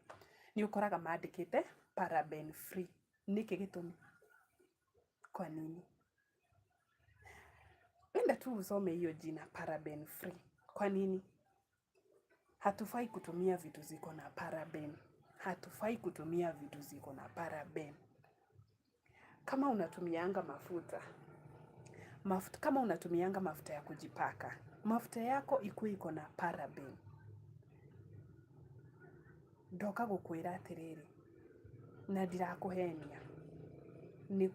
ni ukoraga maandikite paraben free. Niki gitumi? Kwa nini? Enda tu usome hiyo jina paraben free. Kwa nini? Hatufai kutumia vitu ziko na paraben. Hatufai kutumia vitu ziko na paraben. Kama unatumianga mafuta, kama unatumianga mafuta ya kujipaka, mafuta yako ikuwe iko na paraben. Ndoka gukwira atiriri na ndirakuhenia. Ni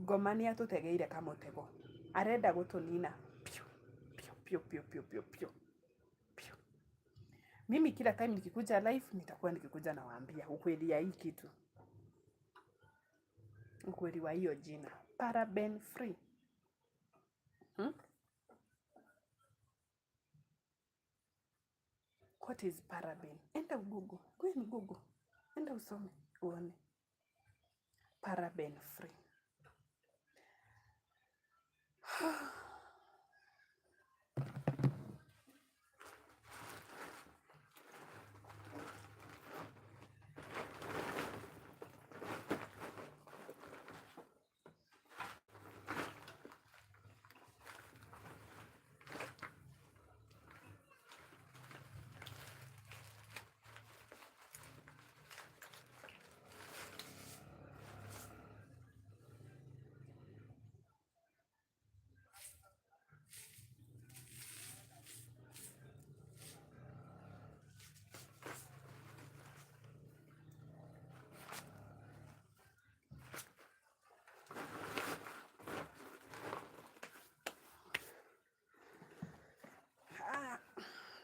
Ngoma ni atutegeire kamutego. Arenda gutunina pio pio pio pio pio pio pio. Mimi kila time nikikuja live nitakuwa nikikuja nawaambia ukweli ya hii kitu. Ukweli wa hiyo jina paraben free. What is paraben? Enda Google. Go in Google. Enda usome uone. Paraben free.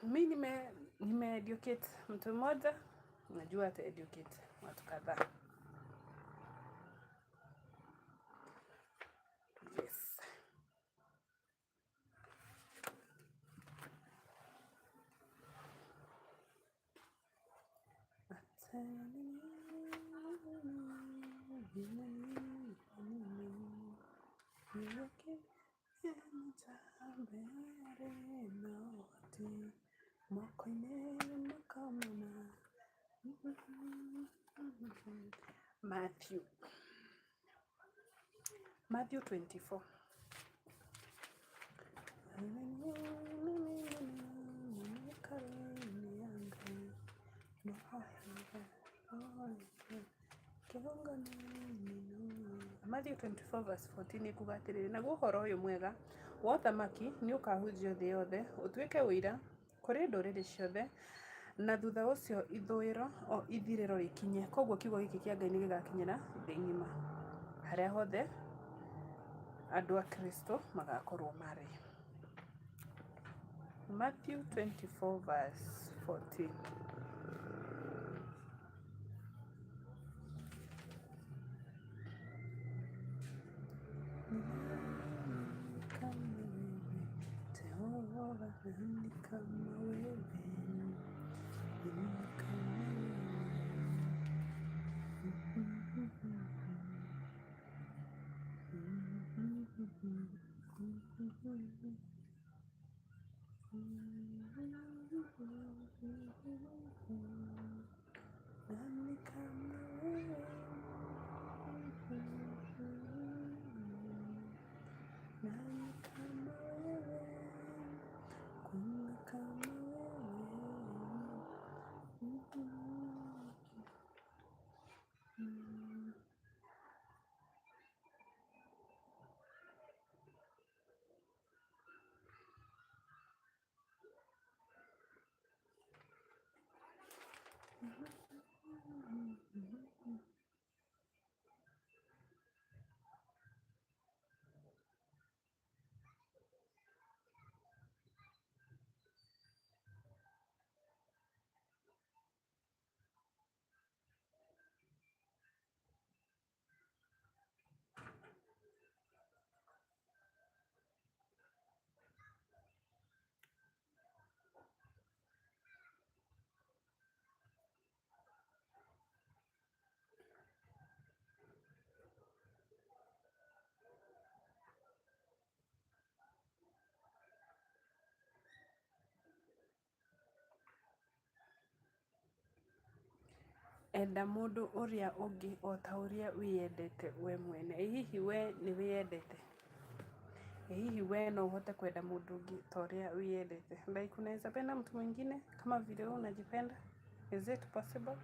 Mi nime educate mtu mmoja, najua ata educate watu kadhaa. Yes. Matthew 24. Matthew 24 verse 14 ikugatiriri na guhoro uyu mwega wa thamaki ni ukahunjio thi yothe utuike uira kuri nduriri ciothe na thutha ucio ithuiro o ithiriro rikinye. Koguo kiugo giki kia Ngai ni gigakinyira thi ng'ima haria hothe andu a Kristo magakorwo mari. Matthew 24 verse 14. enda mundu uria ungi o ta uria wiyendete we mwene. Hihi we ni wiyendete? Hihi we no uhote kwenda mundu ungi ta uria wiyendete? Like unaweza penda mtu mwingine kama vile wewe unajipenda? Is it possible?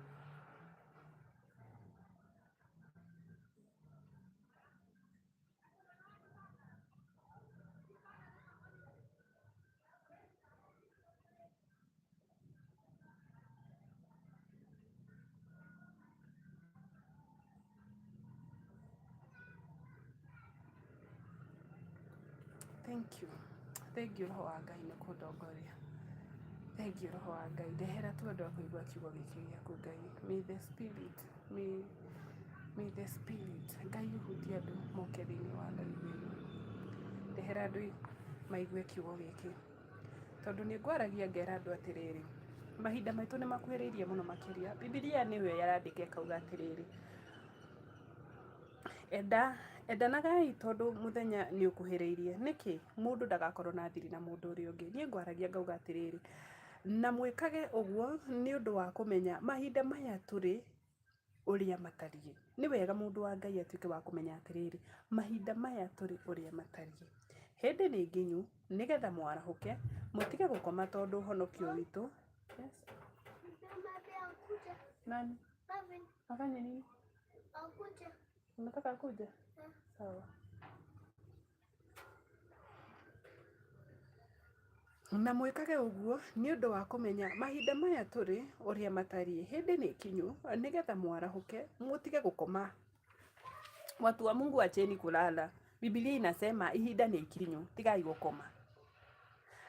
Thank you roho wa Ngai nĩ kũndongoria. Thank you roho wa Ngai, ndehera twendo wa kũigua kiugo gĩkĩ gĩaku Ngai. May the spirit Ngai ũhutie andũ moke thĩinĩ wa live ĩno. Ndehera andũ maigue kiugo gĩkĩ, tondũ nĩ ngwaragia ngera andũ atĩrĩrĩ, mahinda maitũ nĩ makuhĩrĩirie mũno makĩria. Bibilia nĩwe yarandĩka ĩkauga atĩrĩrĩ, endanagai tondũ muthenya nĩ ũkuhĩrĩirie. Nĩkĩ mũndũ ndagakorwo na thiri na mũndũ ũrĩa ũngĩ? Niĩ ngwaragia ngauga atĩrĩrĩ, na mwĩkage ũguo nĩ ũndũ wa kũmenya mahinda maya tũrĩ ũrĩa matariĩ. Nĩ wega mũndũ wa Ngai atuĩke wa kũmenya atĩrĩrĩ, mahinda maya tũrĩ ũrĩa matariĩ. Hĩndĩ nĩ nginyu nĩgetha mwarahũke, mũtige gũkoma tondũ ũhonokio witũ. Yes. Nani? Afanye nini? Akuja. Unataka kuja? Sawa. Na mwĩkage ũguo nĩ ũndũ wa kũmenya mahinda maya tũrĩ ũrĩa matariĩ. Hĩndĩ nĩ kinyu nĩgetha mwarahũke, mũtige gũkoma. Watu wa Mungu acheni kulala. Biblia inasema ihinda nĩ ikinyu, tigai gũkoma.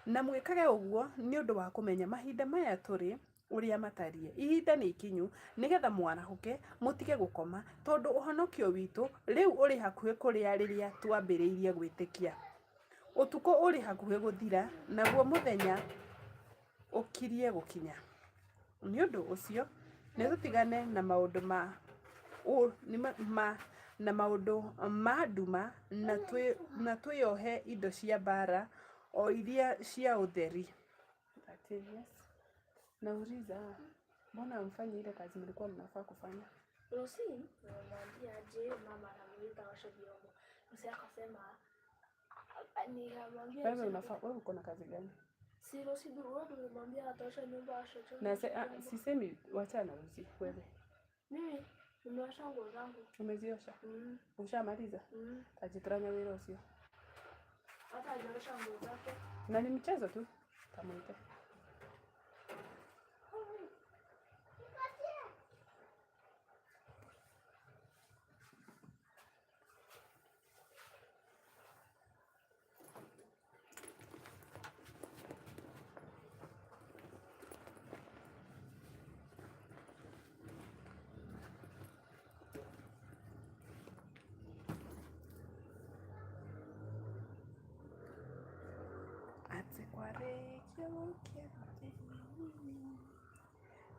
Na mwĩkage ũguo nĩ ũndũ wa kũmenya mahinda maya tũrĩ ũrĩa matariĩ. Ihinda nĩ ikinyu nĩgetha mwarahũke, mũtige gũkoma tondũ ũhonokio witũ rĩu ũrĩ hakuhĩ kũrĩa rĩrĩa twambĩrĩirie gwĩtĩkia. Ũtukũ ũrĩ hakuhĩ gũthira, naguo mũthenya ũkirie gũkinya. Nĩ ũndũ ũcio nĩ tũtigane na maũndũ ma nduma na twĩyohe indo cia mbara o iria cia ũtheri. Nauliza, mbona mfanye ile kazi mlikuwa mnafaa kufanya? Rosi, nilimwambia je, mama anamuita oshe vyombo. Rosi akasema nikamwambia wewe uko na kazi gani? Si Rosi ndio nilimwambia ataosha nyumba oshe choo. Na sisemi wachana Rosi wewe. Mimi nimeosha nguo zangu. Umeziosha? Ushamaliza? Ajitranya wewe Rosi. Hata hajaosha nguo zake. Na ni mchezo tu. Tamuite.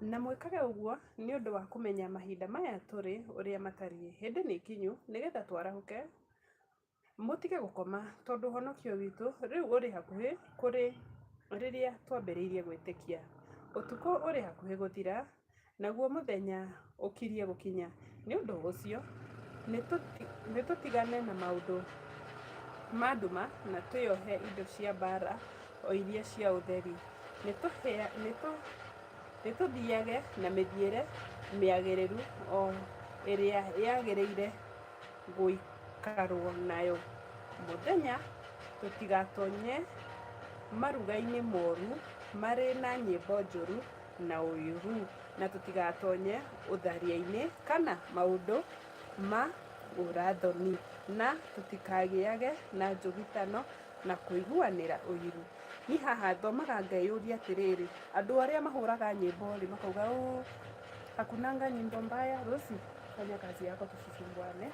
Na mwĩkage ũguo nĩ ũndũ wa kũmenya mahinda maya tũrĩ ũrĩa matariĩ. Hĩndĩ nĩ kinyu nĩgetha twarahũke, mũtige gũkoma tondũ ũhonokio witũ rĩu ũrĩ hakuhĩ kũrĩ rĩrĩa twambĩrĩirie gwĩtĩkia. Ũtukũ ũrĩ hakuhĩ gũthira, naguo mũthenya ũkirie gũkinya. Nĩ ũndũ ũcio nĩ tũtigane na maũndũ ma nduma na twĩyohe indo cia mbara o iria cia ũtheri. Nĩ tũthiage na mĩthiĩre mĩagĩrĩru o ĩrĩa yagĩrĩire gũikarwo nayo. Mũthenya tũtigatonye maruga-inĩ moru marĩ na nyĩmbo njũru na ũiru, na tũtigatonye ũtharia-inĩ kana maũndũ ma ũrathoni, na tũtikagĩage na njũgitano na kũiguanĩra ũiru. Niĩ haha thomaga ngeyũria atĩrĩrĩ, andũ arĩa mahũraga nyĩmbo rĩ makauga hakunanga nyimbo mbaya. Rosi, fanya kazi yako, tusisumbuane.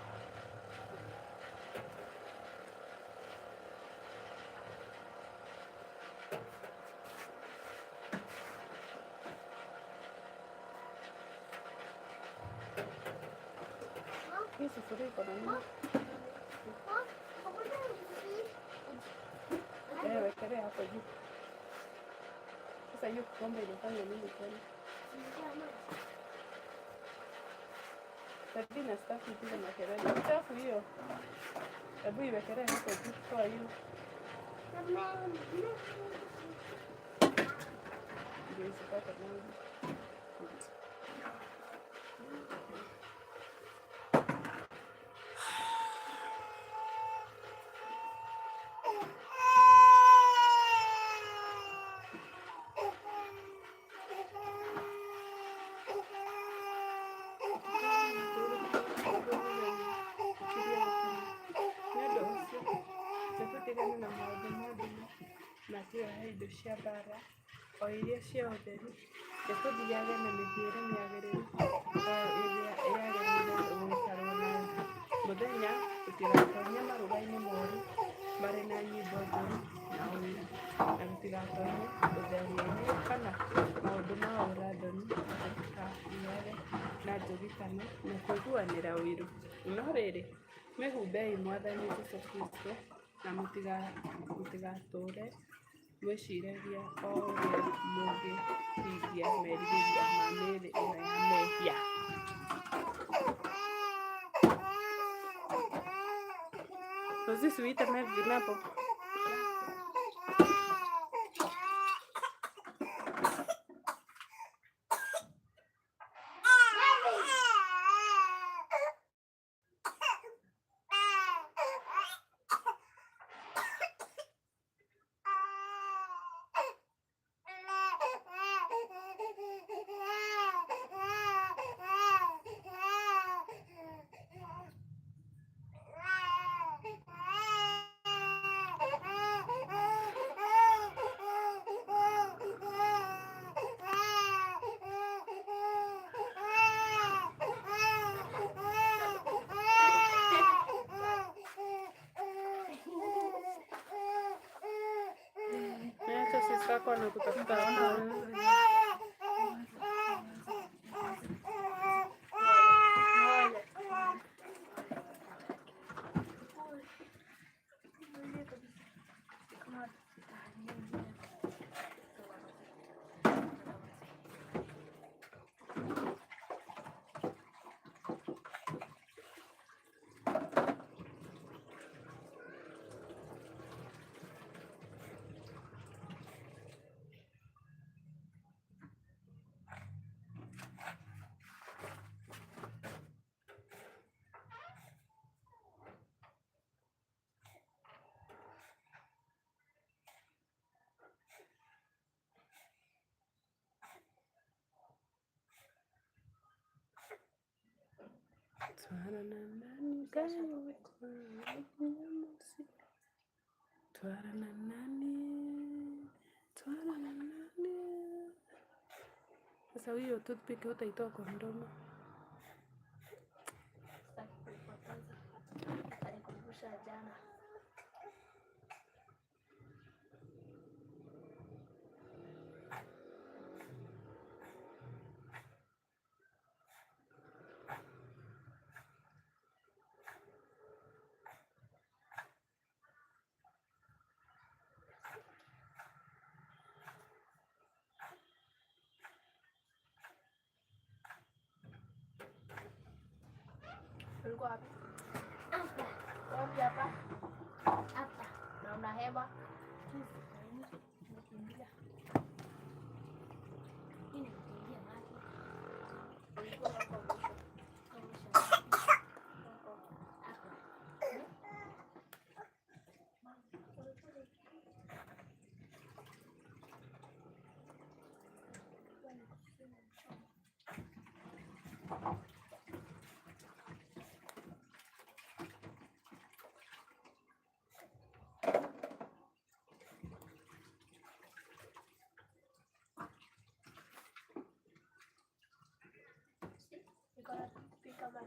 Hii sufuria iko na nini? Wekelea hapo juu. Sasa hiyo kikombe inafanya nini tena? Sabina staki vile makelele. Chafu hiyo. Hebu iwekelee hapo juu, toa hiyo. Ndio isipate maji. Na maũndũ mothe na tuoya indo cia mbara o iria cia ũtheri, na tũthiage na mĩthiĩre mĩagĩrĩru ĩrĩa yagĩrĩire gũikarwo nayo. Mũthenya tũtigatonye marũga-inĩ moru marĩ na nyĩmbo njũru na ũiru, na tũtigatonye ũtharia-inĩ kana maũndũ ma ũrathoni, na tũtikagĩage na njũgitano na kũiguanĩra ũiru. No rĩrĩ, mwĩhumbei Mwathani Jesũ Kristo na mũtigatũũre mwĩciragia o ũrĩa mũngĩhingia merirĩria ma mĩĩrĩ ĩno ya mehia. Rosi, suite Melvin hapo. Sako na kutafuta Twarana nani gani twarana nani. Sasa hiyo toothpick utaitoa kwa mdomo. Alikumbusha jana. Ulikuwa wapi? Hapa. Wapi hapa? Hapa. Na una hewa? Nikimbia. Hii ni kuingia maji. Ulikuwa hapo mwisho. Hapa.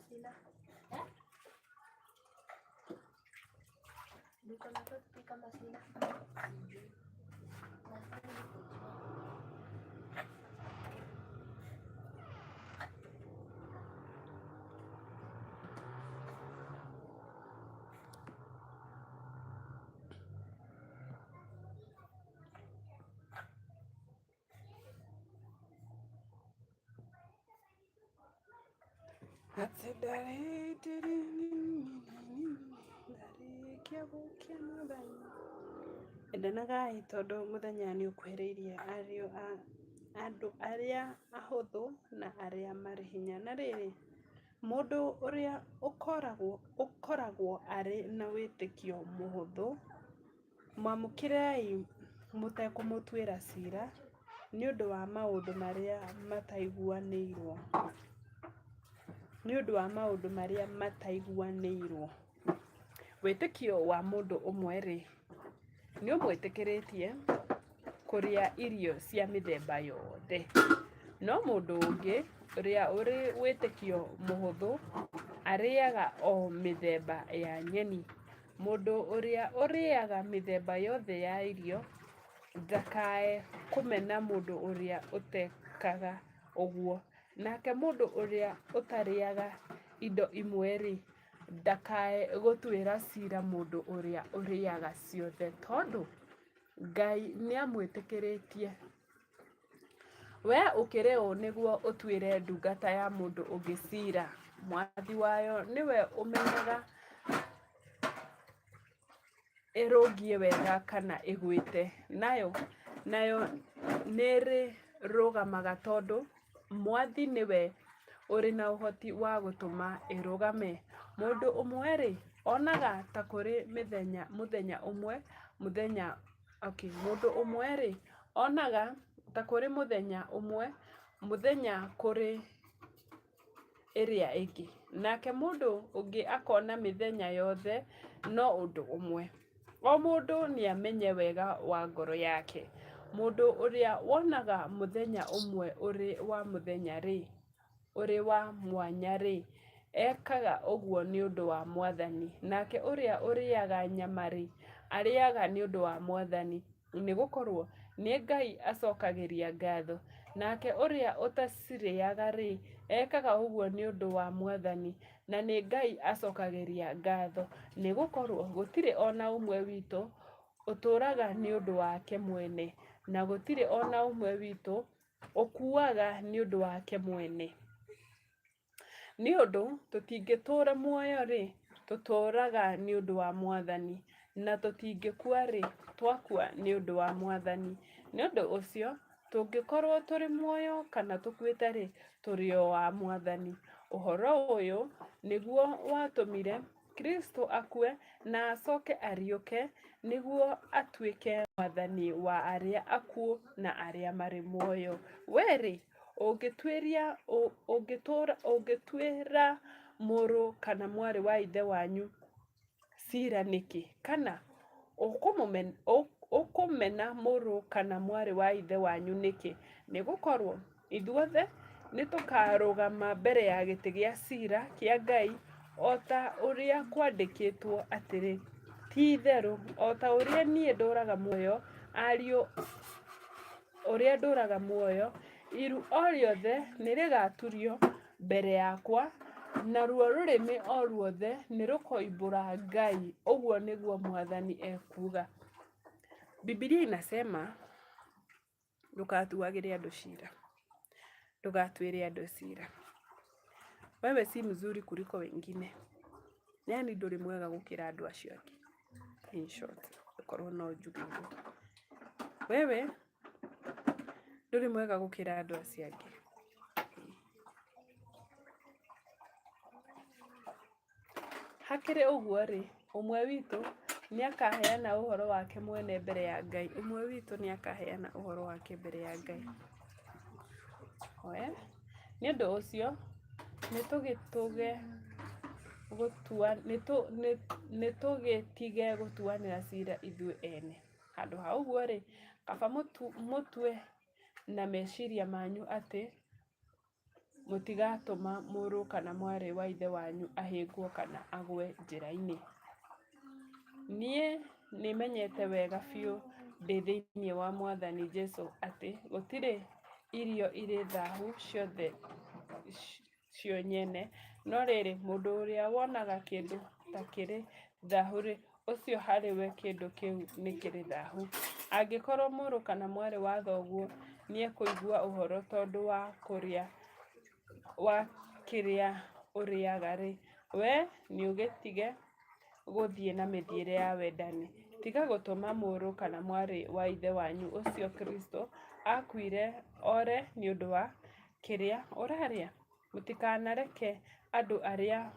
sina. Niko na toothpick kama sina. Endanagai tondu muthenya ni ukuhiriirie andu aria ahuthu na aria mari hinya. Na riri mundu uria ukoragwo ari na witikio muhuthu, mwamukirei mutekumutwira cira ni undu wa maundu maria mataiguanirwo. Witikio wa mundu umwe ri ni umwitikiritie kuria irio cia mithemba yothe, no mundu ungi uria uri witikio muhuthu ariaga o mithemba ya nyeni. Mundu uria uriaga mithemba yothe ya irio ndakae kumena mundu uria utekaga uguo. Nake mundu uria utariaga indo imwe ri ndakae gutwira cira mundu uria uriaga ciothe, tondu Ngai niamwitikiritie. We ukiri u niguo utwire ndungata ya mundu ungi cira, mwathi wayo niwe umenyaga irungie wega kana igwite. Nayo niri rugamaga tondu mwathi niwe uri na uhoti wa gutuma irugame. Mundu umwe ri onaga ta kuri mundu umwe ri onaga ta kuri muthenya kuri iria ingi, nake mundu ungi akona mithenya yothe no undu umwe. O mundu niamenye wega wa ngoro yake. Mundu uria wonaga muthenya umwe uri wa mwanya ri ekaga uguo ni undu wa Mwathani. Nake uria uriaga nyama ri ariaga ni undu wa Mwathani, ni gukorwo ni Ngai acokagiria ngatho. Nake uria utaciriaga ri ekaga uguo ni undu wa Mwathani, na ni Ngai acokagiria ngatho, ni gukorwo gutiri ona umwe witu uturaga ni undu wake mwene, na gutiri ona umwe witu ukuaga ni undu wake mwene. Ni undu tutingitura muoyo ri tuturaga ni undu wa Mwathani, na tutingikua ri twakua ni undu wa Mwathani. Ni undu ucio tungikorwo turi muoyo kana tukuite ri turi o wa Mwathani. Uhoro uyu niguo watumire Kristo akue na acoke ariuke niguo atuike Mwathani wa aria akuo na aria mari muoyo. Weri ungitwira muru kana mwari wa ithe wanyu cira niki, kana ukumena muru kana mwari wa ithe wanyu niki? Ni gukorwo ithuothe nitukarugama mbere ya giti gia cira kia Ngai, ota uria kwandikitwo atiri, ti itheru ota uria nie nduraga muoyo, ariu uria nduraga muoyo, iru o riothe nirigaturio mbere yakwa, na ruo rurimi o ruothe nirukoimbura Ngai. Uguo niguo Mwathani ekuga. Biblia inasema ndukatuagire andu cira, ndugatuire andu cira. Wewe si mzuri kuliko wengine, yani nduri mwega gukira andu acio angi. In short, ukorwo no njuge wewe nduri mwega gukira andu acio angi. Hakire uguo ri, umwe witu ni akaheana uhoro wake mwene mbere ya Ngai. Umwe witu ni akaheana uhoro wake mbere ya Ngai. Oe ni undu ucio nitugitige gutuanira cira ithuĩ ene. Handu ha uguo ri, kaba mutue na meciria manyu ati mũtigatũma mũrũ kana mwarĩ wa ithe wanyu ahĩngwo kana agwe njĩra-inĩ. Niĩ nĩmenyete wega biũ ndĩ thĩinĩ wa Mwathani Jesũ atĩ gũtirĩ irio irĩ thahu ciothe cio nyene, no rĩrĩ mũndũ ũrĩa wonaga kĩndũ ta kĩrĩ thahu-rĩ, ũcio harĩ we kĩndũ kĩu nĩ kĩrĩ thahu. Angĩkorwo mũrũ kana mwarĩ wa thoguo nĩekũigua ũhoro tondũ wa kĩrĩa ũrĩaga-rĩ, we nĩũgĩtige gũthiĩ na mĩthiĩre ya wendani. Tiga gũtũma mũrũ kana mwarĩ wa ithe wanyu ũcio Kristo akuire ore nĩũndũ wa kĩrĩa ũrarĩa. Mũtikanareke andũ arĩa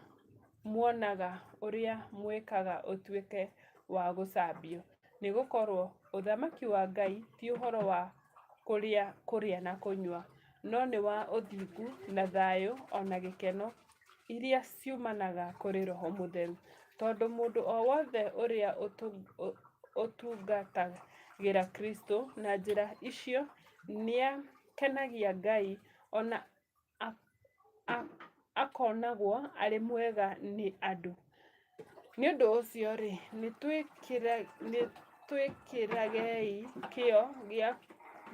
muonaga ũrĩa mwĩkaga ũtuĩke wa gũcambio, nĩgũkorwo ũthamaki wa Ngai ti ũhoro wa kũrĩa na kũnyua, no nĩ wa ũthingu na thayũ ona gĩkeno iria ciumanaga kũrĩ Roho Mũtheru. Tondũ mũndũ o wothe ũrĩa ũtungatagĩra Kristo na njĩra icio nĩakenagia Ngai ona akonagwo arĩ mwega nĩ andũ. Nĩũndũ ũcio-rĩ, nĩtwĩkĩragei kĩyo gĩa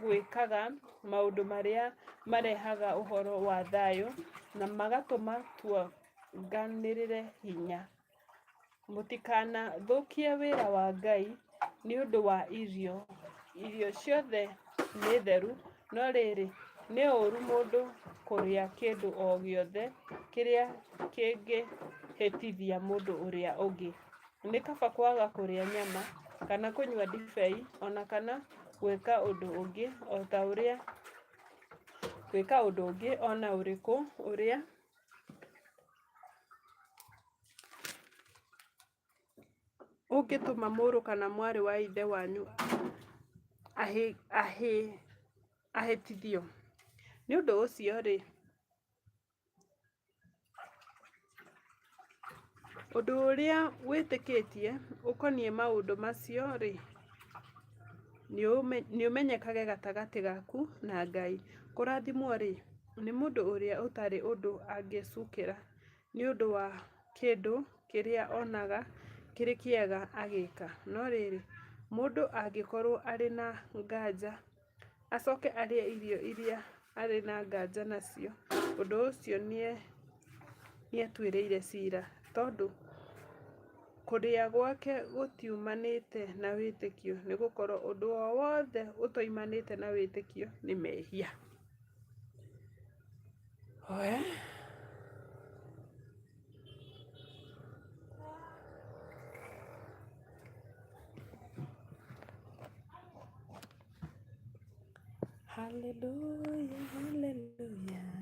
gwĩkaga maũndũ marĩa marehaga ũhoro wa thayũ na magatũma tuonganĩrĩre hinya. Mũtikanathũkie wĩra wa Ngai nĩũndũ wa irio. Irio ciothe nĩ theru, no rĩrĩ, nĩ ũru mũndũ kũrĩa kĩndũ o gĩothe kĩrĩa kĩngĩhĩtithia mũndũ ũrĩa ũngĩ. Nĩ kaba kwaga kũrĩa nyama kana kũnyua ndibei ona kana gwĩka ũndũ ũngĩ ona ũrĩkũ ũrĩa ũngĩtũma mũrũ kana mwarĩ wa ithe wanyu ahĩtithio. Nĩũndũ ũcio-rĩ, ũndũ ũrĩa wĩtĩkĩtie ũkoniĩ maũndũ macio-rĩ, nĩũmenyekage gatagatĩ gaku na Ngai. Kũrathimwo-rĩ, nĩ mũndũ ũrĩa ũtarĩ ũndũ angĩcukĩra nĩũndũ wa kĩndũ kĩrĩa onaga kĩrĩ kĩega agĩka. No rĩrĩ, mũndũ angĩkorwo arĩ na nganja acoke arĩe irio iria arĩ na nganja nacio, ũndũ ũcio nĩetuĩrĩire cira, tondũ kũrĩa gwake gũtiumanĩte na wĩtĩkio, nĩgũkorwo ũndũ o wothe ũtoimanĩte na wĩtĩkio nĩ mehia. Hallelujah, hallelujah.